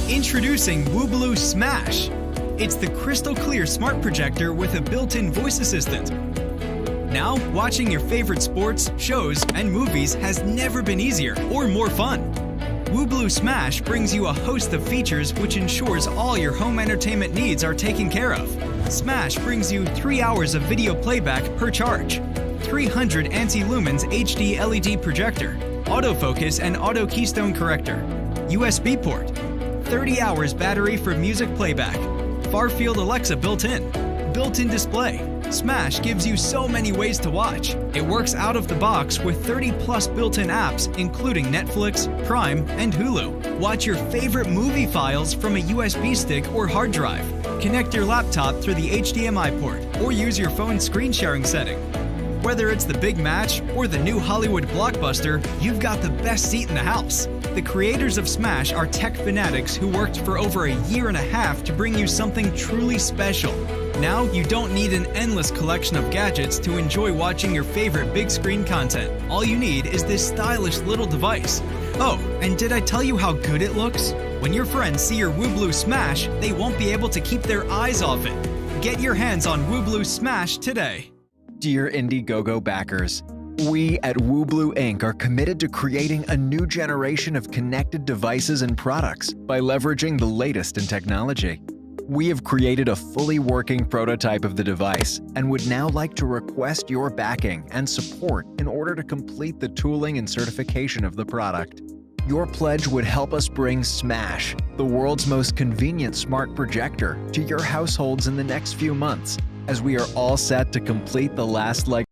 Introducing WooBloo Smash. It's the crystal clear smart projector with a built-in voice assistant. Now, watching your favorite sports, shows, and movies has never been easier or more fun. WooBloo Smash brings you a host of features which ensures all your home entertainment needs are taken care of. Smash brings you 3 hours of video playback per charge, 300 anti-lumens HD LED projector, autofocus and auto keystone corrector, USB port, 30 hours battery for music playback, far-field Alexa built-in display. Smash gives you so many ways to watch. It works out of the box with 30+ built-in apps, including Netflix, Prime, and Hulu. Watch your favorite movie files from a USB stick or hard drive. Connect your laptop through the HDMI port, or use your phone's screen sharing setting. Whether it's the big match or the new Hollywood blockbuster, you've got the best seat in the house. The creators of Smash are tech fanatics who worked for over a year and a half to bring you something truly special. Now you don't need an endless collection of gadgets to enjoy watching your favorite big screen content. All you need is this stylish little device. Oh, and did I tell you how good it looks? When your friends see your WooBloo Smash, they won't be able to keep their eyes off it. Get your hands on WooBloo Smash today. Dear Indiegogo backers, we at WooBloo Inc. are committed to creating a new generation of connected devices and products by leveraging the latest in technology. We have created a fully working prototype of the device and would now like to request your backing and support in order to complete the tooling and certification of the product. Your pledge would help us bring Smash, the world's most convenient smart projector, to your households in the next few months, as we are all set to complete the last leg